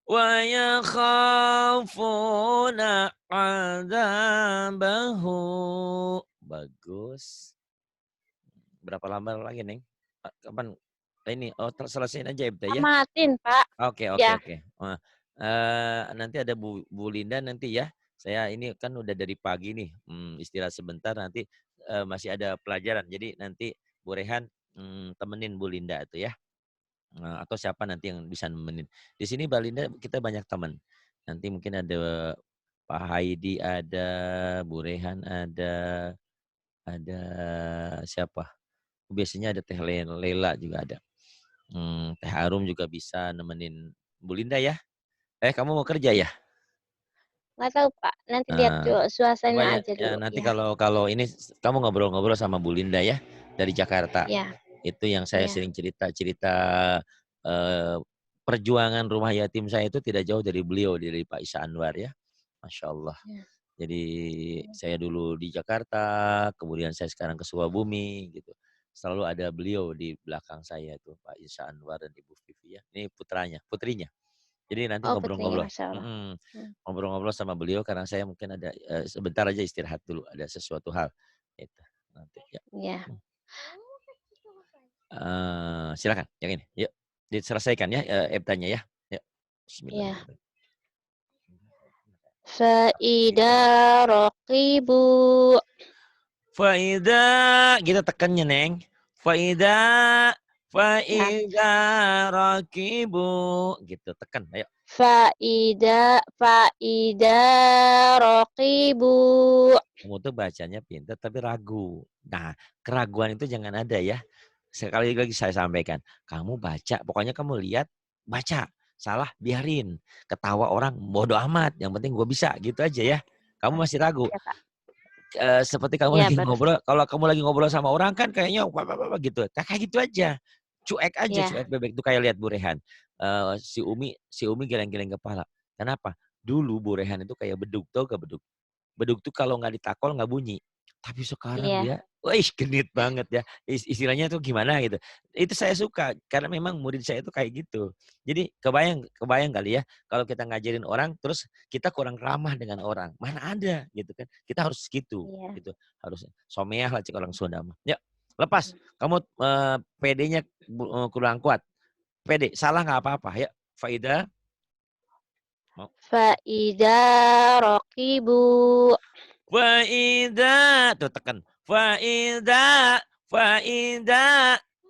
Wa yakhafuna azabahu. Bagus. Berapa lama lagi, Neng? Kapan ini? Oh, selesaiin aja ya. Tamatin, Pak. Oke. Ya. Nanti ada Bu Linda nanti ya. Saya ini kan udah dari pagi nih, istirahat sebentar nanti masih ada pelajaran. Jadi nanti Bu Rehan temenin Bu Linda itu ya. Atau siapa nanti yang bisa nemenin. Di sini Mbak Linda kita banyak teman. Nanti mungkin ada Pak Haidi ada, Bu Rehan ada siapa? Biasanya ada Teh Lela juga ada. Teh Arum juga bisa nemenin Bu Linda ya. Kamu mau kerja ya? Nggak tahu Pak, nanti lihat Coba suasana ya, aja ya dulu. nanti Ya, kalau ini kamu ngobrol-ngobrol sama Bu Linda ya dari Jakarta. ya, Itu yang saya ya. sering cerita-cerita perjuangan rumah yatim saya itu tidak jauh dari beliau, dari Pak Isa Anwar ya. Masya Allah. Ya. Jadi saya dulu di Jakarta, kemudian saya sekarang ke Sukabumi gitu. Selalu ada beliau di belakang saya tuh Pak Isa Anwar dan Ibu Vivi ya. Ini putrinya. Jadi nanti Oh, putrinya, ngobrol-ngobrol. Masya Allah. Ngobrol-ngobrol sama beliau karena saya mungkin ada sebentar aja istirahat dulu, ada sesuatu hal. Itu nanti ya. Ya, Silakan yang ini. Yuk diselesaikan ya ebtanya ya. Yuk. ya. Bismillahirrahmanirrahim. Faida rokibu. Faida kita tekannya Neng. Faida Ya. rakibu gitu tekan ayo. Faida rokibu. Kamu tuh bacanya pintar tapi ragu. Nah, keraguan itu jangan ada ya. Sekali lagi saya sampaikan, kamu baca, pokoknya kamu lihat, baca. Salah biarin. Ketawa orang bodoh amat, yang penting gue bisa gitu aja ya. Kamu masih ragu. Ya, Pak. Seperti kamu Ya, lagi betul. ngobrol, kalau kamu lagi ngobrol sama orang kan kayaknya gitu. Kayak gitu aja. Cuek aja, Ya, cuek bebek itu kayak lihat Bu Rehan. Si Umi geleng-geleng kepala. Kenapa? Dulu Bu Rehan itu kayak beduk, tau gak beduk? Beduk tuh kalau nggak ditakol nggak bunyi. Tapi sekarang iya, dia, wih genit banget ya. Istilahnya tuh gimana gitu. Itu saya suka karena memang murid saya itu kayak gitu. Jadi kebayang kali ya kalau kita ngajarin orang terus kita kurang ramah dengan orang. Mana ada gitu kan. Kita harus gitu. iya. Gitu. Harus someah lah cek orang Sunda mah. Ya, lepas. Kamu PD-nya kurang kuat. PD, salah nggak apa-apa. Ya, Faida. Mau. Faida rokibu. Faida tuh tekan. Faida.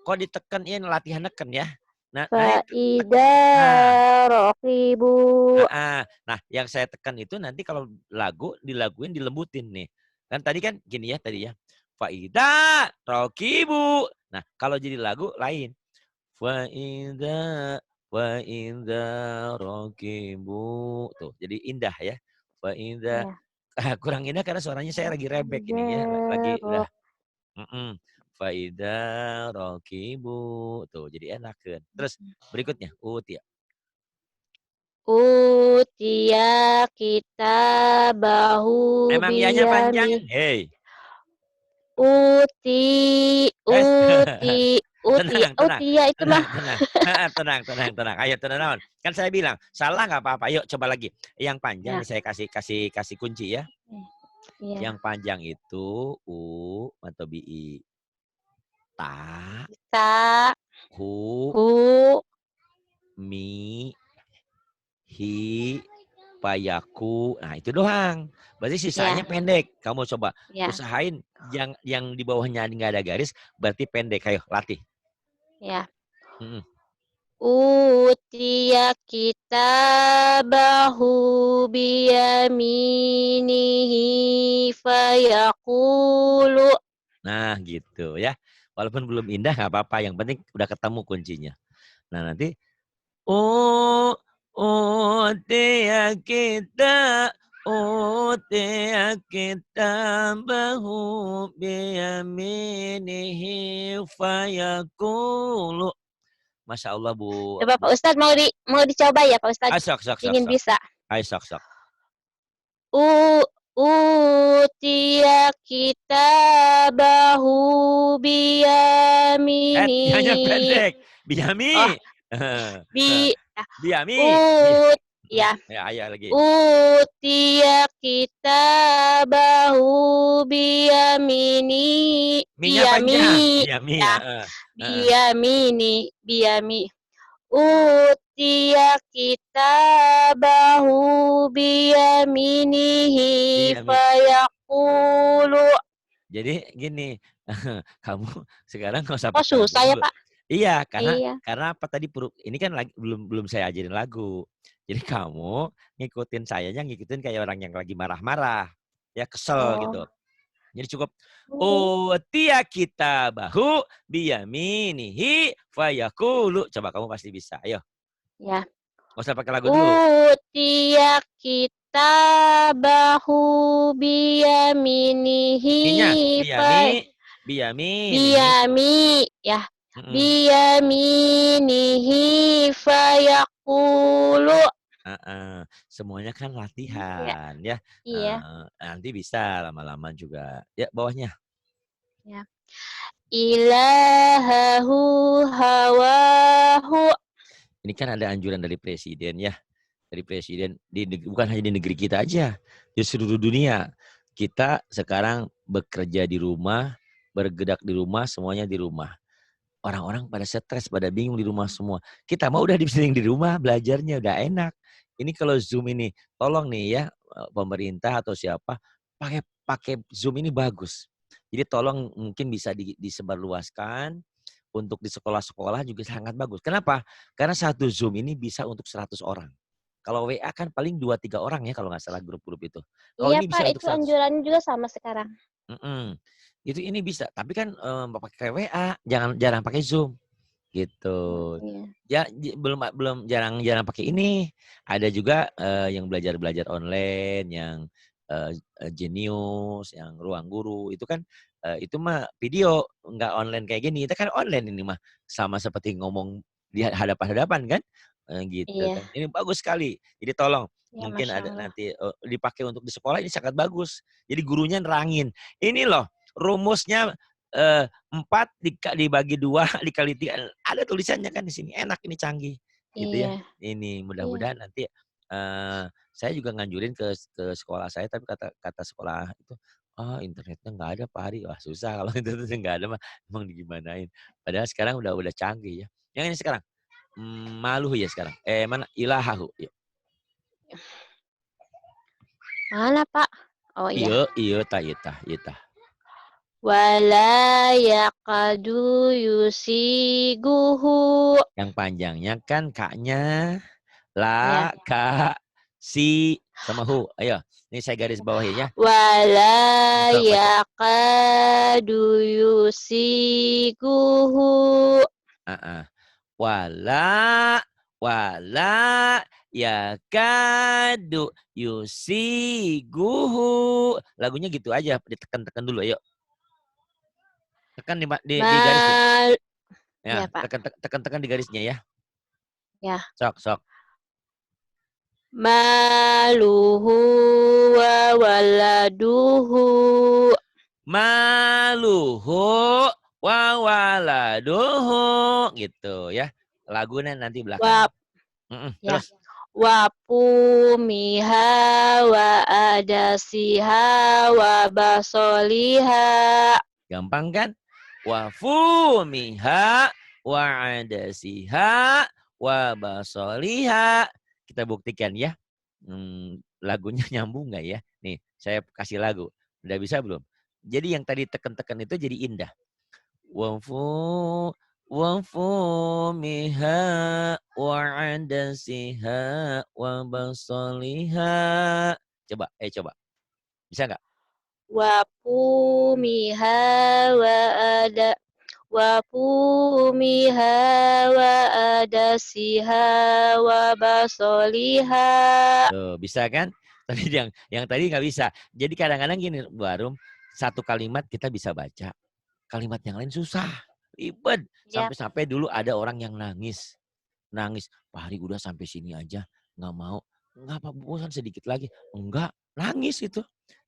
Kok ditekanin latihan neken ya. Nah itu tekan. Faida Nah, rokibu. nah yang saya tekan itu nanti kalau lagu dilaguin dilembutin nih. Kan tadi kan gini ya tadi ya. Faida rokibu. Nah kalau jadi lagu lain. Faida rokibu. Tuh jadi indah ya. Faida Ya. kurang indah karena suaranya saya lagi rebek ini ya, lagi udah. Faida rokibu, tuh jadi enak kan. Terus berikutnya, utia. Utia kita bahu Emang ianya panjang? biyami. Hei. Uti, Tenang, tenang, utia itu mah. tenang. Ayo tenang. Kan saya bilang salah nggak apa-apa. Yuk coba lagi. Yang panjang Ya, nih saya kasih kunci ya. ya. Yang panjang itu u atau bi. Ta, Ta, hu, hu, mi, hi, payaku. Nah, itu doang. Berarti sisanya ya, pendek. Kamu coba ya, usahain yang di bawahnya nggak ada garis, berarti pendek. Ayo, latih. ya. Mm-mm. Utia kita bahu biyaminihi fayaqulu. Nah, gitu ya. Walaupun belum indah nggak apa-apa. Yang penting udah ketemu kuncinya. Nah, nanti oh utia kita bahu biyaminihi fayaqulu. Masya Allah Bu. Coba Pak Ustadz mau dicoba ya Pak Ustadz? Ingin Sok. bisa. Ayo sok. U Utia kita bahu Hanya biyamini. pendek. Oh, Biami. bi Biami. ut ya. Ya, ayo lagi. Utia kita bahu biyamini. Minya panjang. Biami ya. Ya. Biyami. Utia kita bahu biyaminihi Biami. fayaqulu. Jadi gini, kamu sekarang nggak usah Oh pakai lagu susah ya dulu. Pak? Iya, Iya. karena apa tadi ini kan lagi belum belum saya ajarin lagu. Jadi kamu ngikutin sayanya, ngikutin kayak orang yang lagi marah-marah, ya kesel Oh. gitu. Jadi cukup Oh. Utia kita bahu biyaminihi fayaqulu. Coba kamu pasti bisa. Ayo, Ya. nggak usah pakai lagu dulu. Utiya kitabahu biyaminihi Ininya fa biyaminihi. biyami ya Mm-mm. biyaminihi fayaqulu. Heeh. Semuanya kan Ya, latihan ya. iya, Nanti bisa lama-lama juga. Ya bawahnya. ya. Ilahahu hawahu. Ini kan ada anjuran dari presiden ya. Dari presiden bukan hanya di negeri kita aja, di seluruh dunia. Kita sekarang bekerja di rumah, bergerak di rumah, semuanya di rumah. Orang-orang pada stres, pada bingung di rumah semua. Kita mau udah sering di rumah, belajarnya udah enak. Ini kalau Zoom ini, tolong nih ya pemerintah atau siapa pakai pakai Zoom ini bagus. Jadi tolong mungkin bisa disebarluaskan untuk di sekolah-sekolah juga sangat bagus. Kenapa? Karena satu Zoom ini bisa untuk 100 orang. Kalau WA kan paling 2-3 orang ya kalau nggak salah grup-grup itu. Kalau Iya, ini Pak, bisa untuk itu 100. anjurannya juga sama sekarang. Mhm. Itu ini bisa, tapi kan, pakai WA, jarang pakai Zoom, gitu. Iya. Ya belum jarang pakai ini. Ada juga, yang belajar online, yang, eee Jenius, yang Ruang Guru, itu kan, itu mah video, nggak online kayak gini. Itu kan online ini mah, sama seperti ngomong di hadapan-hadapan kan, gitu Iya, kan. Ini bagus sekali. Jadi tolong iya, mungkin Masya ada Allah. nanti, dipakai untuk di sekolah ini sangat bagus. Jadi gurunya nerangin, "Ini loh rumusnya, 4 dibagi 2 dikali 3 ada tulisannya kan di sini, enak ini canggih, gitu ya. Iya, Ini iya, mudah-mudahan nanti, saya juga nganjurin ke sekolah saya, tapi kata kata sekolah itu, "Ah, internetnya nggak ada Pak Ari." Wah susah kalau internetnya nggak ada mah, emang digimanain. Padahal sekarang udah canggih ya. Yang ini sekarang, maluh ya sekarang, mana, ilahahu, ya. mana, Pak? Oh, iya. Ieu ieu tah ieu tah ieu tah. Wala yaqadu yusiguhu. Yang panjangnya kan kaknya Ya. la, ka, si, sama hu. Ayo, ini saya garis bawahi ya. Wala Sok baca. yaqadu yusiguhu. Heeh. Wala, wala, yakadu, yusiguhu. Lagunya gitu aja, ditekan-tekan dulu, ayo. Tekan di garisnya. Mal, Ya, ya, Pak. tekan-tekan di garisnya ya. Ya. Sok, sok. Maluhu wa waladuhu. Maluhu wa waladuhu gitu ya. Lagunya nanti Wa, belakangan. ya. Terus Wa pumiha wa adasiha wa basoliha. gampang kan? Wa fumiha wa adasiha wa basoliha. Kita buktikan ya. Lagunya nyambung nggak ya? Nih, saya kasih lagu. Udah bisa belum? Jadi yang tadi tekan-tekan itu jadi indah. Wafu wafumiha wa adasiha wa basoliha. Coba. Bisa nggak? Wa pumiha wa ada wa pumiha wa adasiha wa basoliha. Tuh, bisa kan? Tapi yang tadi nggak bisa. Jadi kadang-kadang gini, Bu Arum, satu kalimat kita bisa baca, kalimat yang lain susah, ribet. Ya, Sampai-sampai dulu ada orang yang nangis. Nangis, "Pak Hari udah sampai sini aja, nggak mau." "Nggak apa bosan sedikit lagi." "Enggak." Nangis itu.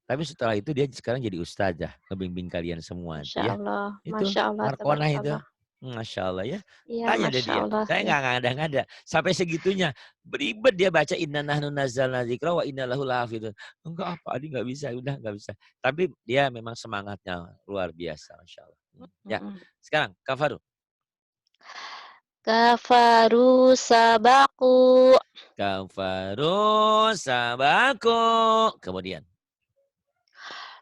Tapi setelah itu dia sekarang jadi ustazah, ngebimbing kalian semua Masya tuh ya. Allah, Itu Masya Allah, Markonah itu. tabarakallah. Masya Allah ya. Iya, Tanya deh Masya dia. Allah, Saya ya. nggak ngada-ngada. Sampai segitunya. Beribet dia baca inna nahnu nazzalna dzikra wa inna lahu lahafidun. Enggak apa, Adi nggak bisa, udah nggak bisa. Tapi dia memang semangatnya luar biasa, Masya Allah. Ya, Mm-mm. sekarang Kafaru. Kafaru sabaku. Kafaru sabaku. Kemudian.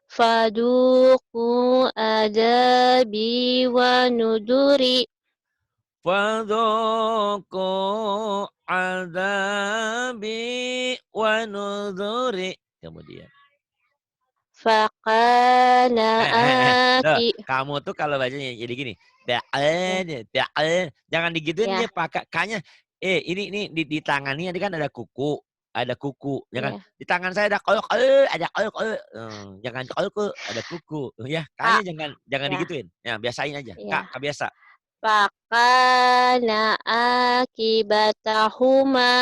Faduku adabi wa nuduri. Fadhuqu adzabi wa nuzuri. Kemudian. Faqala Loh, aki. kamu tuh kalau bacanya jadi gini. Ya, Jangan digituin dia ya, pakai kanya. Ini di tangan ini kan ada kuku. Ada kuku. Jangan ya. di tangan saya ada kolok. Ada kolok. Jangan kolok. Ada kuku. Ya, kayaknya Kak, jangan ya, digituin. Ya, biasain aja. ya. Kak biasa. Faqala akibatahuma.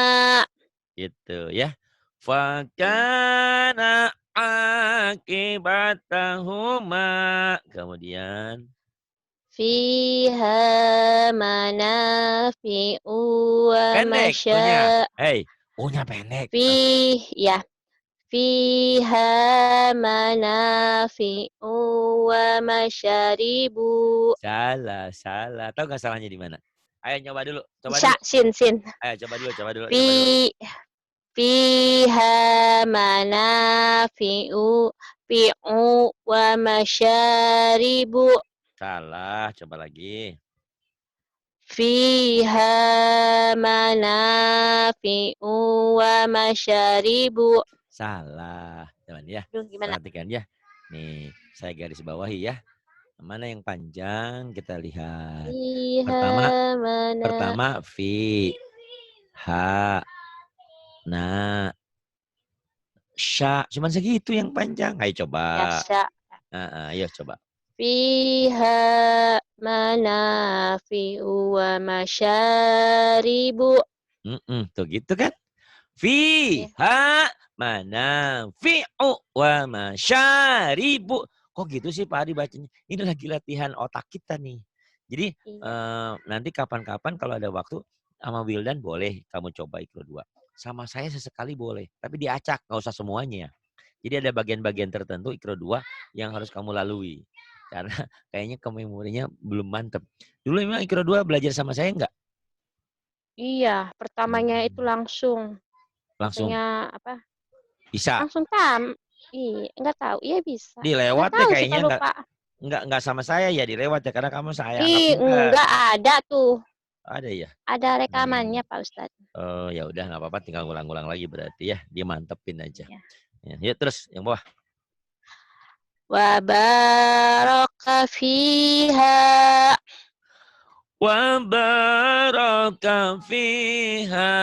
Gitu ya. Ya. Fakana akibatahuma. Kemudian. Fiha manafi'u wa Pendek punya. masya. Punya pendek. Ya. Fiha manafi'u wa masyaribu. Salah. Tahu nggak salahnya di mana? Ayo coba dulu. Sin. Ayo coba dulu. Fi fiha manafi'u wa masyaribu. Salah, coba lagi. Fiha manafi'u wa masyaribu. Salah. Teman ya. Aduh, gimana? Perhatikan ya. Nih, saya garis bawahi ya. Mana yang panjang kita lihat. Fiha Pertama fi ha na sya. Cuman segitu yang panjang. Ayo coba. yasya. Ayo coba. Fiha manafi'u wa masyaribu. Tuh gitu kan? Ya. Fiha manafi'u wa masyaribu. Kok gitu sih Pak Adi bacanya? Ini lagi latihan otak kita nih. Jadi Iya. nanti kapan-kapan kalau ada waktu sama Wildan boleh kamu coba Ikro 2. Sama saya sesekali boleh. Tapi diacak, nggak usah semuanya. Jadi ada bagian-bagian tertentu Ikro 2 yang harus kamu lalui. Karena kayaknya memorinya belum mantep. Dulu memang Ikro 2 belajar sama saya enggak? Iya, pertamanya itu langsung. Langsung Katanya apa? bisa. Langsung iya, enggak tahu. Iya bisa. Enggak Dilewat deh tahu sih kayaknya kalau lupa. enggak sama saya ya dilewat ya karena kamu saya anggap enggak. Enggak ada tuh. Ada ya? Ada rekamannya Pak Ustadz. Oh ya udah nggak apa-apa tinggal ngulang-ngulang lagi berarti ya. Dia mantepin aja. Ya. Ya, terus yang bawah. Wa baraka fiha. Wa baraka fiha.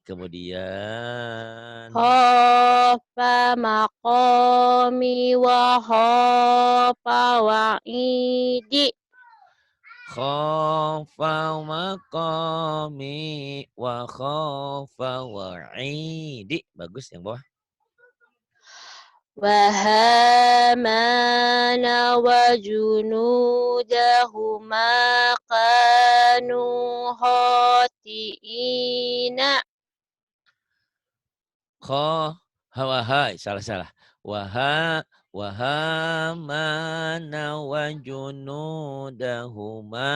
Kemudian. Khafa maqami wa khafa wa'idi. Khafa maqami wa khafa wa'idi. Bagus yang bawah. Wa hamana wa junudahuma kanu khati'ina. Salah. Wahamana wa junudahuma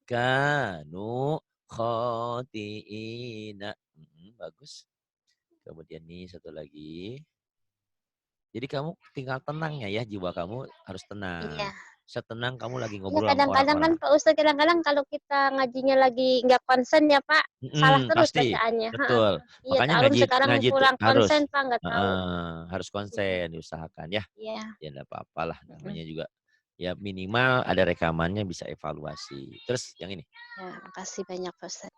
kanu khotiina. Bagus. Kemudian nih satu lagi. Jadi kamu tinggal tenangnya ya, jiwa kamu harus tenang. Iya. Setenang kamu lagi Iya, ngobrol sama kadang-kadang kan orang-orang. Pak Ustadz, kadang-kadang kalau kita ngajinya lagi nggak konsen ya Pak, salah terus Pasti, bacaannya. betul. Iya, Makanya ta'aruf sekarang ngaji itu kurang konsen Pak, nggak tahu. harus konsen diusahakan ya. Iya. Ya enggak apa-apa lah namanya juga. Ya minimal ada rekamannya bisa evaluasi. Terus yang ini. Ya, makasih banyak Pak Ustadz.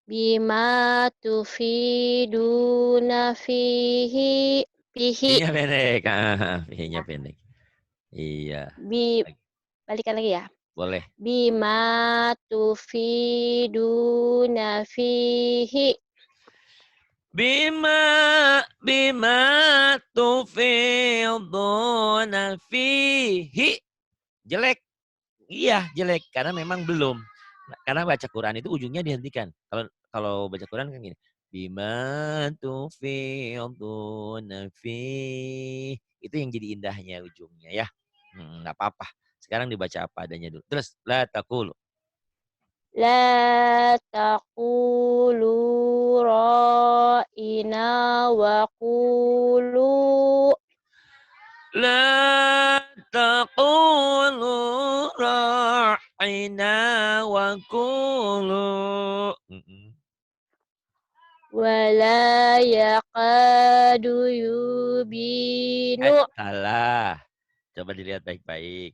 Bima tufiduna fihi. Pihinya pendek. Pihinya pendek. Iya. Balikan lagi ya. Boleh. Bima tufiduna fihi. Bima tufiduna fihi. Jelek. Iya, jelek karena memang belum. Karena baca Quran itu ujungnya dihentikan. Kalau baca Quran kan gini. Bima tufiduna fihi. Itu yang jadi indahnya ujungnya ya. Enggak apa-apa. Sekarang dibaca apa adanya dulu. Terus la taqulu. La taqulu ra'ina wa qulu. La taqulu a'ina wa qulu. Wala yaqadu yubinu. Salah. Coba dilihat baik-baik.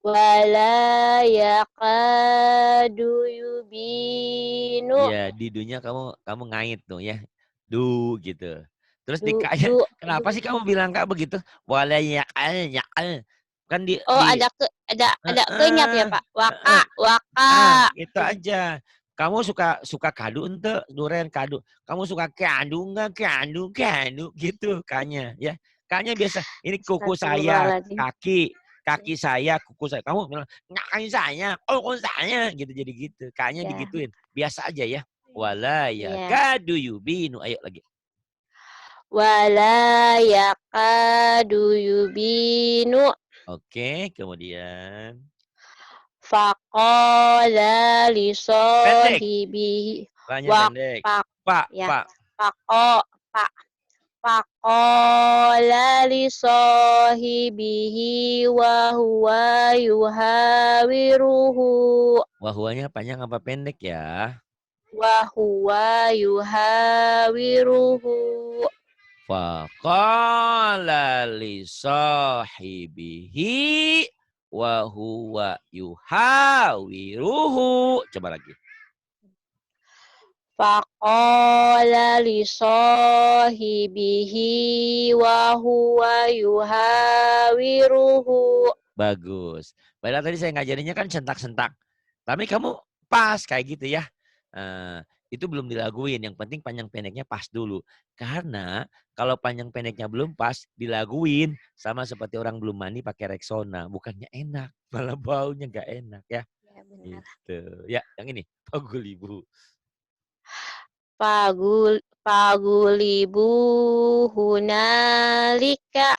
Wala yaqadu yubinu. Iya, di dunya kamu ngait tuh ya. Du gitu. Terus di Du, kanya, du, kenapa du. sih kamu bilang kak begitu? Wala yaqal. Kan Oh, ada kenyap ya, Pak? Waka, waka. itu aja. Kamu suka kado ente, duren kado. Kamu suka kado enggak? Kado gitu kanya ya. Kanya biasa ini kuku saya, Astagfirullahaladzim. kaki saya, kuku saya. Kamu bilang kaki saya, kuku saya gitu jadi gitu. Kanya Ya, digituin. Biasa aja ya. Wala ya ya. kadu yubinu. Ayo lagi. Wala yaqadu yubinu. Oke, kemudian Faqala li pendek. sahibihi. Lanya Wak, pendek. pak, Pak, ya. pak. Pak. Faqala li sahibihi wa huwa yuhawiruhu. Wahuanya panjang apa pendek ya? Wa huwa yuhawiruhu. Faqala li sahibihi wa huwa yuhawiruhu. Coba lagi. Faqala li sahibihi wa huwa yuhawiruhu. Bagus. Padahal tadi saya ngajarinnya kan sentak-sentak. Tapi kamu pas kayak gitu ya. Itu belum dilaguin. Yang penting panjang pendeknya pas dulu. Karena kalau panjang pendeknya belum pas, dilaguin sama seperti orang belum mandi pakai Rexona. Bukannya enak, malah baunya nggak enak ya. Ya benar. Gitu. Ya, yang ini. Pagulibu. Pagulibu hunalika.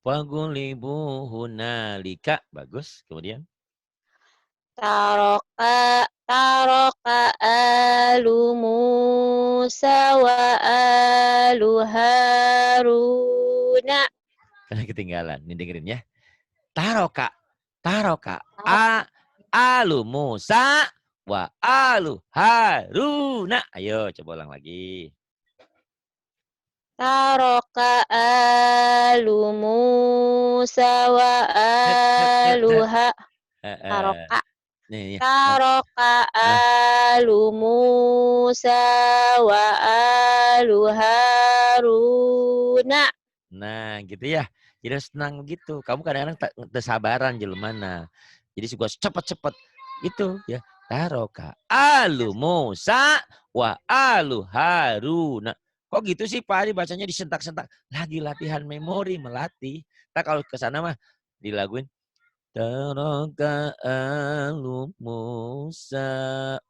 Pagulibu hunalika. Bagus. Kemudian. Taroka alu Musa wa alu Haruna. Karena ketinggalan. Ini dengerin ya. Taroka. Tarok, Alu Musa wa alu Haruna. Ayo coba ulang lagi. Taroka alu Musa wa alu Taroka. Nih, Taroka alu Musa wa alu Haruna. nah gitu ya. Jadi harus tenang gitu. Kamu kadang-kadang tersabaran mana. Jadi suka cepet-cepet gitu ya. Taroka alu Musa wa alu Haruna. Kok gitu sih Pak Ari bacanya disentak-sentak. Lagi latihan memori, melatih. Nah kalau ke sana mah dilaguin. Taroka alu Musa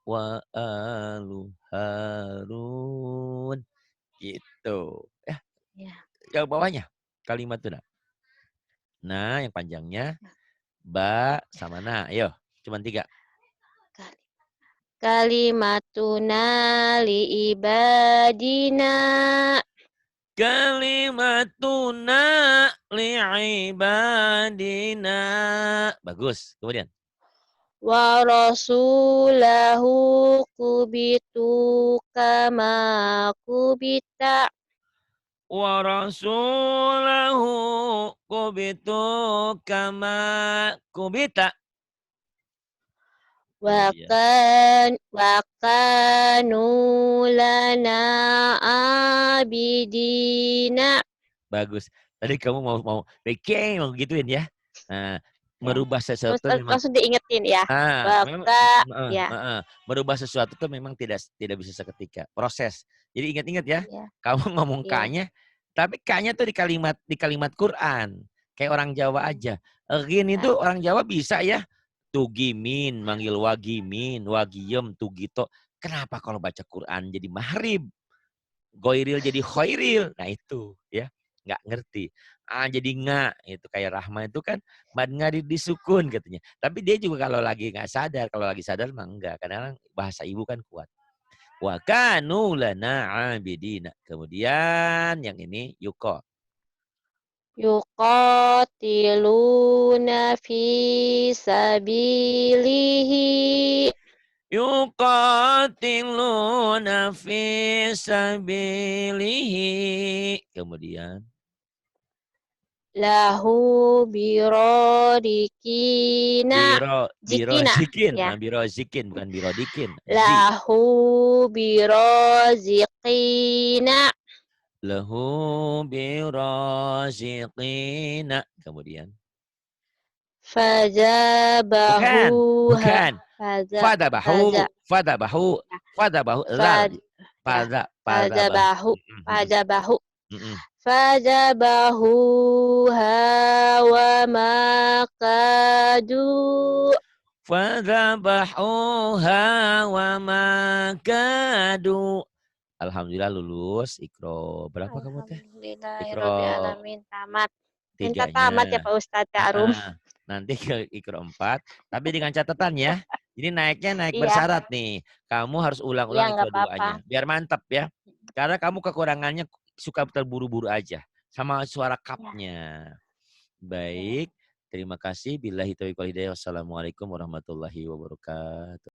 wa alu Harun. Gitu. Ya, Ya. yang bawahnya kalimat tuh. Nah, yang panjangnya ba sama na. Ayo, cuman 3. Kalimatuna li ibadina. Kalimatuna li'ibadina. Bagus. Kemudian. Wa rasulahu kubitu kama kubita. Wa rasulahu kubitu kama kubita. Kemudian. Wa kanu lana abidina. Bagus. Tadi kamu mau bikin mau gituin ya. Nah, Ya. merubah sesuatu memang Langsung diingetin ya. memang Ya. merubah sesuatu tuh memang tidak bisa seketika. Proses. Jadi ingat-ingat ya. Ya. Kamu ngomong Ya. kanya, tapi kanya tuh di kalimat Quran. Kayak orang Jawa aja. Egin itu orang Jawa bisa ya. Tugimin, manggil wagimin, wagiem, tugito. Kenapa kalau baca Quran jadi mahrib? Goiril jadi khoiril. Nah itu ya. Nggak ngerti. Jadi nggak. Itu kayak Rahma itu kan. Mad nggak disukun katanya. Tapi dia juga kalau lagi nggak sadar. Kalau lagi sadar mah enggak. Karena bahasa ibu kan kuat. Wa kanu lana abidina. Kemudian yang ini yuko. yuqatiluna fi sabilihi Yuqatiluna fi sabilihi. Kemudian lahu birodikina biro jikina zikin, ya. bukan biro zikin, bukan biro dikin. Lahu birozikina Lahu biraziqina. Kemudian bukan, fajabahuha bukan. faja faja Fadabahu, fadabahu, fadabahu. Lal. faj ya Fadabahu. fajabahu fajabahu Mm-mm. fajabahuha wa makadu Fadabahuha wa makadu. Alhamdulillah lulus. Ikro berapa kamu teh? Ikro Alhamdulillahirobbilalamin tamat. Minta tamat ya tiganya. Pak Ustadz Arum. Ah, nanti ke ikro 4. Tapi dengan catatan ya. Jadi naiknya naik Iya, bersyarat nih. Kamu harus iya ulang-ulang nggak ikro apa-apa. 2-nya. Biar mantap ya. Karena kamu kekurangannya suka terburu-buru aja. Sama suara Ya, kapnya. ya. Baik. Terima kasih. Billahi taufiq wal hidayah. Wassalamualaikum warahmatullahi wabarakatuh.